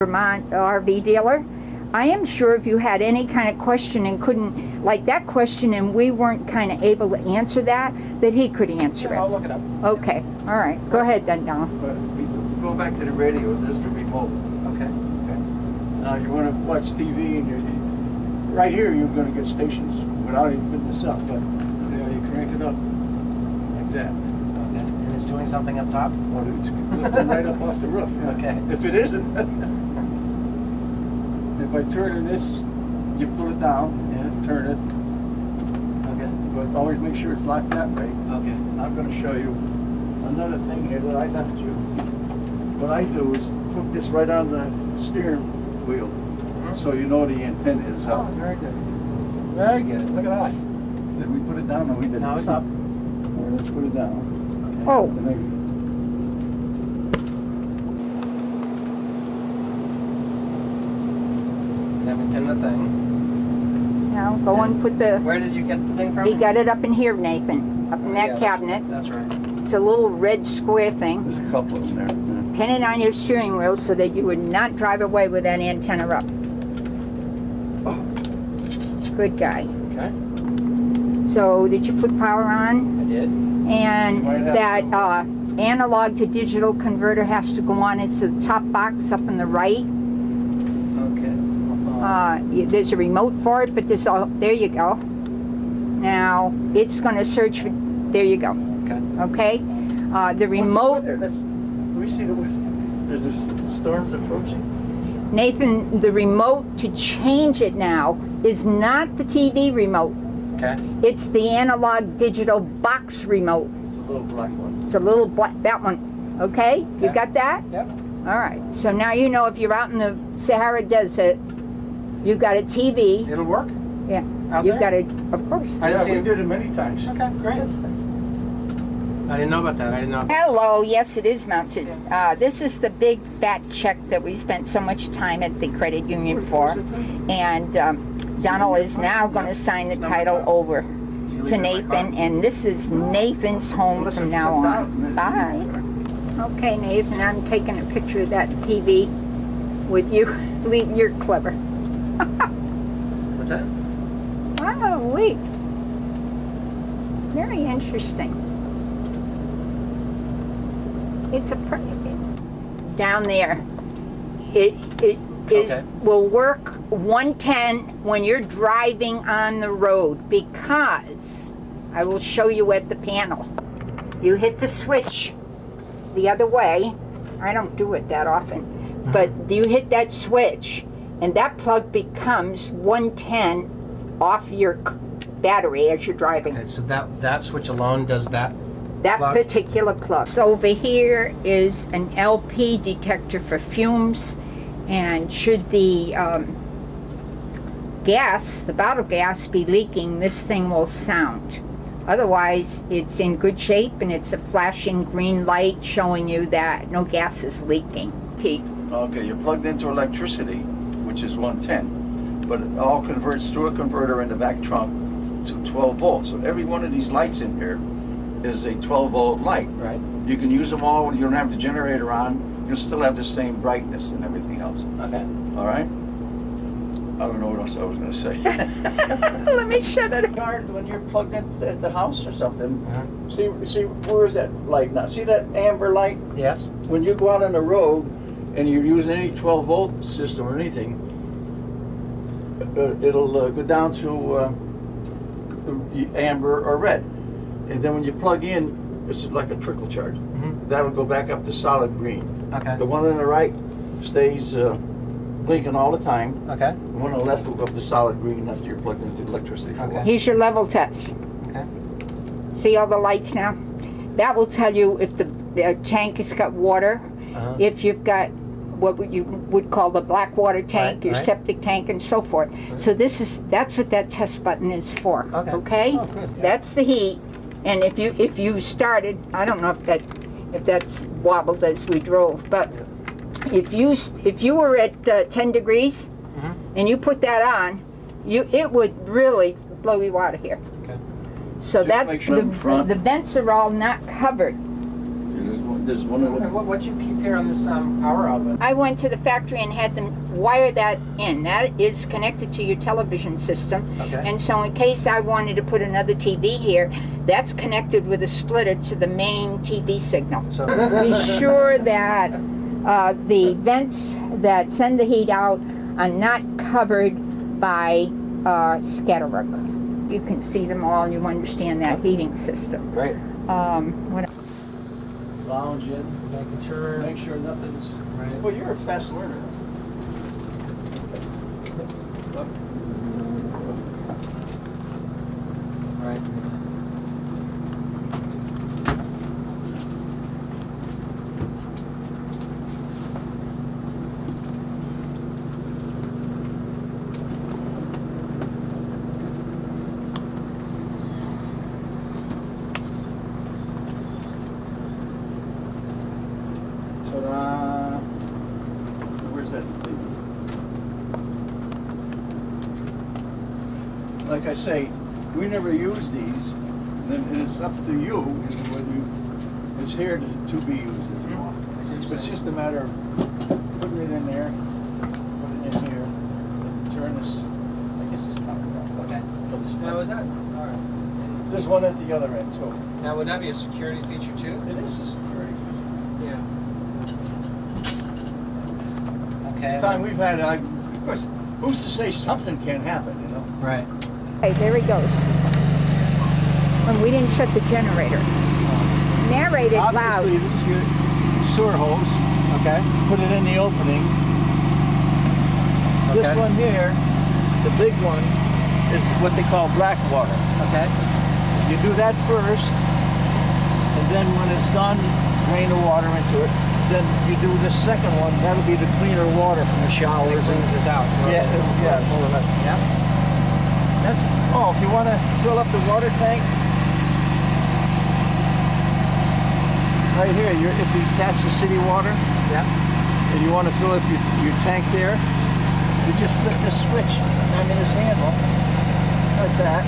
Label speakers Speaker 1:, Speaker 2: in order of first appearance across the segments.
Speaker 1: Vermont RV dealer. I am sure if you had any kind of question and couldn't, like that question, and we weren't kind of able to answer that he could answer it.
Speaker 2: I'll look it up.
Speaker 1: Okay, all right. Go ahead then, Don.
Speaker 3: Go back to the radio. There's the remote.
Speaker 2: Okay.
Speaker 3: Now you want to watch TV, and right here you're going to get stations without even putting this up. But you crank it up like that.
Speaker 2: Okay. And it's doing something up top?
Speaker 3: Well, it's lifting right up off the roof. Yeah.
Speaker 2: Okay.
Speaker 3: If it isn't, if I turn this, you pull it down and turn it.
Speaker 2: Okay.
Speaker 3: But always make sure it's locked that way.
Speaker 2: Okay.
Speaker 3: I'm going to show you another thing here that I left you. What I do is hook this right on the steering wheel, so you know the antenna is up.
Speaker 2: Oh, very good. Very good. Look at that.
Speaker 3: Did we put it down? No, we didn't.
Speaker 2: Now it's up.
Speaker 3: Well, let's put it down.
Speaker 2: Okay.
Speaker 1: Oh,
Speaker 3: And then
Speaker 2: And then we pin the thing.
Speaker 1: now go and put the,
Speaker 2: Where did you get the thing from?
Speaker 1: he got it up in here, Nathan, up in that
Speaker 2: Yeah,
Speaker 1: cabinet.
Speaker 2: That's right.
Speaker 1: It's a little red square thing.
Speaker 3: there's a couple of them there.
Speaker 1: Pin it on your steering wheel so that you would not drive away with that antenna up.
Speaker 2: Oh.
Speaker 1: Good guy.
Speaker 2: Okay.
Speaker 1: So did you put power on?
Speaker 2: I did.
Speaker 1: And
Speaker 3: You might have
Speaker 1: that
Speaker 3: to.
Speaker 1: analog to digital converter has to go on. It's the top box up on the right.
Speaker 2: Okay.
Speaker 1: There's a remote for it, but this all, there you go. Now it's going to search for, there you go.
Speaker 2: Okay.
Speaker 1: Okay? The remote,
Speaker 3: We see there's storms approaching.
Speaker 1: Nathan, the remote to change it now is not the TV remote.
Speaker 2: Okay.
Speaker 1: It's the analog digital box remote.
Speaker 3: It's a little black one.
Speaker 1: It's a little black, that one. Okay? You
Speaker 2: Okay.
Speaker 1: got that?
Speaker 2: Yep.
Speaker 1: All right. So now you know if you're out in the Sahara Desert, you got a TV.
Speaker 2: It'll work?
Speaker 1: Yeah.
Speaker 2: Out
Speaker 1: You
Speaker 2: there?
Speaker 1: got it, of course.
Speaker 2: I didn't
Speaker 3: Yeah,
Speaker 2: see
Speaker 3: we
Speaker 2: it.
Speaker 3: did it many times.
Speaker 2: Okay, great. I didn't know about that. I didn't know.
Speaker 1: Hello, yes, it is mounted. This is the big fat check that we spent so much time at the credit union for. And Donald is now going to sign the title over to Nathan. And this is Nathan's home from now on. Bye. Okay, Nathan, I'm taking a picture of that TV with you. You're clever.
Speaker 2: What's that?
Speaker 1: Oh, wait. Very interesting. It's a down there. It is
Speaker 2: Okay.
Speaker 1: will work 110 when you're driving on the road, because I will show you at the panel. You hit the switch the other way. I don't do it that often, but you hit that switch and that plug becomes 110 off your battery as you're driving.
Speaker 2: Okay, so that switch alone does that?
Speaker 1: That
Speaker 2: plug?
Speaker 1: particular plug. So over here is an LP detector for fumes, and should the gas, the bottle gas, be leaking, this thing will sound. Otherwise, it's in good shape, and it's a flashing green light showing you that no gas is leaking. Pete.
Speaker 3: Okay, you're plugged into electricity, which is 110, but it all converts through a converter in the back trunk to 12 volts. So every one of these lights in here is a 12 volt light.
Speaker 2: Right.
Speaker 3: You can use them all. You don't have the generator on. You'll still have the same brightness and everything else.
Speaker 2: Okay.
Speaker 3: All right? I don't know what else I was going to say.
Speaker 1: Let me shut it.
Speaker 3: When you're plugged into at the house or something,
Speaker 2: Uh-huh.
Speaker 3: see where's that light now? See that amber light?
Speaker 2: Yes.
Speaker 3: When you go out on the road and you're using any 12 volt system or anything, it'll go down to amber or red. And then when you plug in, it's like a trickle charge.
Speaker 2: Mm-hmm.
Speaker 3: That'll go back up to solid green.
Speaker 2: Okay.
Speaker 3: The one on the right stays blinking all the time.
Speaker 2: Okay.
Speaker 3: The one on the left will go up to solid green after you're plugged into the electricity. for a
Speaker 2: Okay.
Speaker 3: while.
Speaker 1: Here's your level test.
Speaker 2: Okay.
Speaker 1: See all the lights now? That will tell you if the tank has got water,
Speaker 2: Uh-huh.
Speaker 1: if you've got what you would call the black water tank,
Speaker 2: Right,
Speaker 1: your
Speaker 2: right.
Speaker 1: septic tank, and so forth. So that's what that test button is for.
Speaker 2: Okay. Oh, good, yeah.
Speaker 1: That's the heat. And if you started, I don't know if that's wobbled as we drove, but if you were at 10 degrees
Speaker 2: Mhm.
Speaker 1: and you put that on, it would really blow you out of here.
Speaker 2: Okay.
Speaker 1: So
Speaker 3: Just
Speaker 1: that
Speaker 3: make sure in front-
Speaker 1: the vents are all not covered.
Speaker 3: There's one there's one of
Speaker 2: Okay,
Speaker 3: them.
Speaker 2: what you keep here on this power outlet?
Speaker 1: I went to the factory and had them wire that in. That is connected to your television system.
Speaker 2: Okay.
Speaker 1: And so in case I wanted to put another TV here, that's connected with a splitter to the main TV signal.
Speaker 2: So
Speaker 1: Be sure that the vents that send the heat out are not covered by scatterwork. You can see them all and you understand that heating system.
Speaker 2: great.
Speaker 1: What
Speaker 3: Lounge in,
Speaker 2: Making sure.
Speaker 3: make sure nothing's.
Speaker 2: Right.
Speaker 3: Well, you're a fast learner.
Speaker 2: Right.
Speaker 3: Ta-da! Where's that thing? Like I say, we never use these, and it's up to you whether you, it's here to be used. It's just a matter of putting it in there, putting it in here, and turn this. I guess it's covered up.
Speaker 2: Okay.
Speaker 3: Till the
Speaker 2: Now is
Speaker 3: stem.
Speaker 2: that all right?
Speaker 3: There's one at the other end too.
Speaker 2: Now would that be a security feature too?
Speaker 3: It is a security.
Speaker 2: Yeah. Okay.
Speaker 3: The time we've had, of course, who's to say something can't happen, you know?
Speaker 2: Right.
Speaker 1: Okay, there he goes. And we didn't shut the generator. Narrated loud.
Speaker 3: Obviously, this is your sewer hose.
Speaker 2: Okay.
Speaker 3: Put it in the opening. This
Speaker 2: Okay.
Speaker 3: one here, the big one, is what they call black water.
Speaker 2: Okay.
Speaker 3: You do that first, and then when it's done, drain the water into it. Then you do the second one. That'll be the cleaner water from the showers.
Speaker 2: Cleans this out.
Speaker 3: Yeah, full of it.
Speaker 2: Yeah.
Speaker 3: That's, oh, if you want to fill up the water tank, right here, if you attach the city water,
Speaker 2: Yeah.
Speaker 3: and you want to fill up your tank there, you just flip this switch on this handle, like that,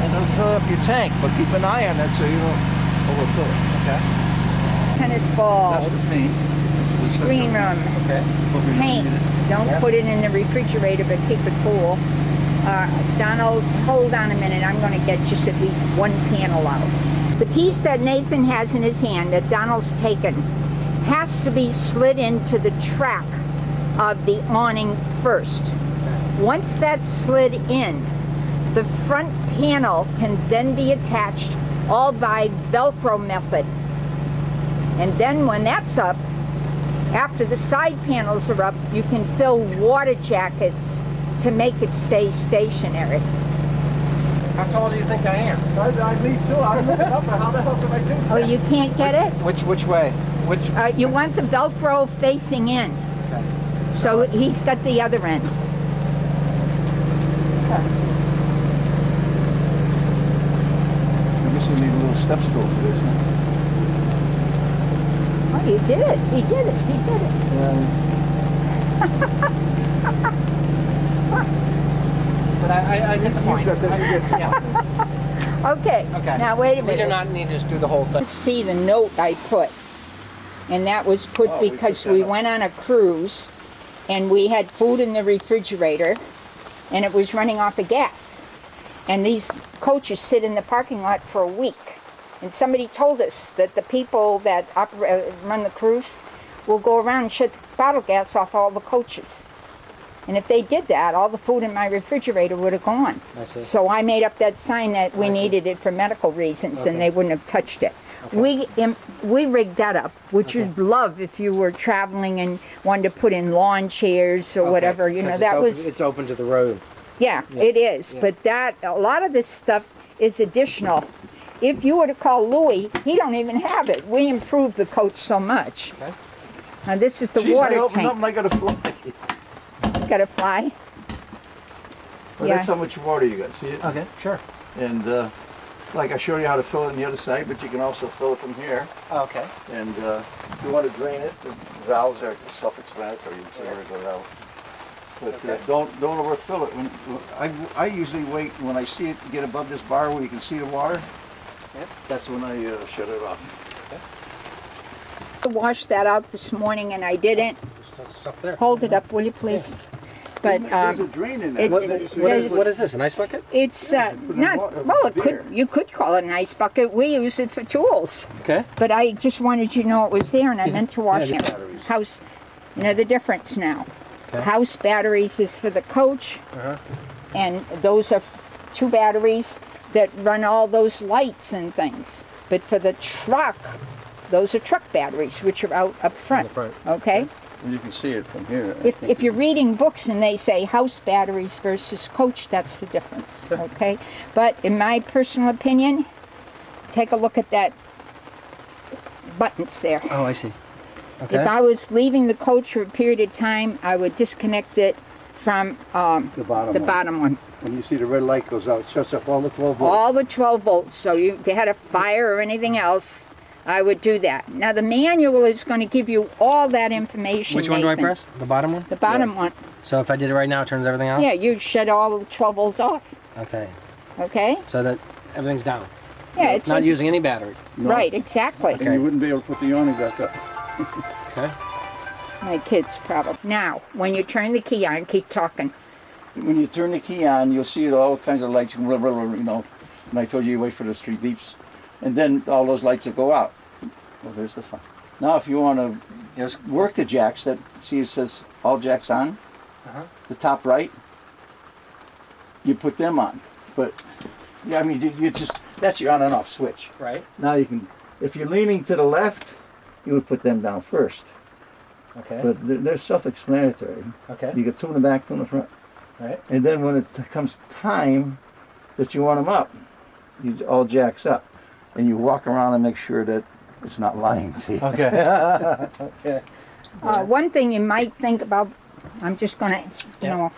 Speaker 3: and it'll fill up your tank. But keep an eye on it so you don't overfill it.
Speaker 2: Okay.
Speaker 1: Tennis balls.
Speaker 3: That's the paint.
Speaker 1: Screen room.
Speaker 2: Okay.
Speaker 1: Paint. Don't
Speaker 2: Yeah.
Speaker 1: put it in the refrigerator, but keep it cool. Donald, hold on a minute. I'm going to get just at least one panel out. The piece that Nathan has in his hand that Donald's taken has to be slid into the track of the awning first. Once that's slid in, the front panel can then be attached all by Velcro method. And then when that's up, after the side panels are up, you can fill water jackets to make it stay stationary.
Speaker 2: How tall do you think I am?
Speaker 3: I me too. I'm looking up, but how the hell can I do that?
Speaker 1: Oh, you can't get it?
Speaker 2: Which way? Which?
Speaker 1: You want the Velcro facing in.
Speaker 2: Okay.
Speaker 1: So he's got the other end.
Speaker 3: I guess we need a little step stool for this. Huh?
Speaker 1: Oh, you did it. He did it. He did it.
Speaker 2: But I get the point.
Speaker 3: got the- you get the
Speaker 2: Yeah.
Speaker 1: Okay.
Speaker 2: Okay.
Speaker 1: Now, wait a
Speaker 2: We
Speaker 1: minute.
Speaker 2: do not need to just do the whole thing.
Speaker 1: Let's see the note I put. And that was put
Speaker 3: Oh, we
Speaker 1: because
Speaker 3: put
Speaker 1: we
Speaker 3: that up.
Speaker 1: went on a cruise and we had food in the refrigerator and it was running off of gas. And these coaches sit in the parking lot for a week. And somebody told us that the people that run the cruise will go around and shut bottle gas off all the coaches. And if they did that, all the food in my refrigerator would have gone.
Speaker 2: I see.
Speaker 1: So I made up that sign that we
Speaker 2: I see.
Speaker 1: needed it for medical reasons,
Speaker 2: Okay.
Speaker 1: and they wouldn't have touched it. We rigged that up, which you'd love if you were traveling and wanted to put in lawn chairs or whatever. You know,
Speaker 2: 'Cause
Speaker 1: that was
Speaker 2: it's open to the road.
Speaker 1: yeah, it is.
Speaker 2: Yeah.
Speaker 1: But that a lot of this stuff is additional. If you were to call Louis, he don't even have it. We improved the coach so much.
Speaker 2: Okay.
Speaker 1: Now this is the
Speaker 3: Jeez, I
Speaker 1: water
Speaker 3: opened up
Speaker 1: tank.
Speaker 3: and I got to fly.
Speaker 1: Got to fly.
Speaker 3: Well,
Speaker 1: Yeah.
Speaker 3: that's how much water you got. See it?
Speaker 2: Okay. Sure.
Speaker 3: And like I showed you how to fill it on the other side, but you can also fill it from here.
Speaker 2: Okay.
Speaker 3: And if you want to drain it, the valves are self-explanatory. You see where it goes out. But don't overfill it. When I usually wait when I see it get above this bar where you can see the water.
Speaker 2: Yep.
Speaker 3: That's when I shut it off.
Speaker 1: to wash that out this morning and I didn't.
Speaker 2: Stuff there.
Speaker 1: Hold it up, will you please? But
Speaker 3: There's a drain in
Speaker 1: it-
Speaker 3: there.
Speaker 1: it-
Speaker 2: What is this? An ice bucket?
Speaker 1: it's not, well, you could call it an ice bucket. We use it for tools.
Speaker 2: Okay.
Speaker 1: But I just wanted you to know it was there and I meant to wash
Speaker 2: Yeah,
Speaker 1: it.
Speaker 3: batteries.
Speaker 1: House, you know the difference now.
Speaker 2: Okay.
Speaker 1: House batteries is for the coach,
Speaker 2: Uh-huh.
Speaker 1: and those are 2 batteries that run all those lights and things. But for the truck, those are truck batteries, which are out up front.
Speaker 2: front.
Speaker 1: Okay?
Speaker 3: You can see it from here. I
Speaker 1: If
Speaker 3: think
Speaker 1: you're reading books and they say house batteries versus coach, that's the difference. Okay? But in my personal opinion, take a look at that buttons there.
Speaker 2: Oh, I see. Okay.
Speaker 1: If I was leaving the coach for a period of time, I would disconnect it from
Speaker 4: The bottom
Speaker 1: the
Speaker 4: one.
Speaker 1: bottom one.
Speaker 4: When you see the red light goes out, it shuts off all the 12 volts.
Speaker 1: All the 12 volts. So they had a fire or anything else, I would do that. Now the manual is going to give you all that information.
Speaker 2: Which one do I
Speaker 1: Nathan.
Speaker 2: press? The bottom one?
Speaker 1: The bottom one.
Speaker 2: So if I did it right now, it turns everything off?
Speaker 1: Yeah, you shut all the 12 volts off.
Speaker 2: Okay.
Speaker 1: Okay?
Speaker 2: So that everything's down.
Speaker 1: Yeah, it's
Speaker 2: Not
Speaker 1: like-
Speaker 2: using any battery.
Speaker 1: right, exactly.
Speaker 3: And you wouldn't be able to put the awning back up.
Speaker 2: Okay.
Speaker 1: My kids probably. Now, when you turn the key on, keep talking.
Speaker 3: When you turn the key on, you'll see all kinds of lights, you know. And I told you wait for the street beeps. And then all those lights will go out. Well, there's the fun. Now, if you want to
Speaker 2: Yes.
Speaker 3: work the jacks, see it says all jacks on,
Speaker 2: Uh-huh.
Speaker 3: the top right, you put them on. But, yeah, I mean, you just, that's your on and off switch.
Speaker 2: Right.
Speaker 3: Now you can, if you're leaning to the left, you would put them down first.
Speaker 2: Okay.
Speaker 3: But they're self-explanatory.
Speaker 2: Okay.
Speaker 3: You get 2 in the back, 2 in the front.
Speaker 2: Right.
Speaker 3: And then when it comes time that you want them up, you all jacks up. And you walk around and make sure that it's not lying to you.
Speaker 2: Okay. Okay.
Speaker 1: One thing you might think about, I'm just going to, you
Speaker 2: Yeah.
Speaker 1: know,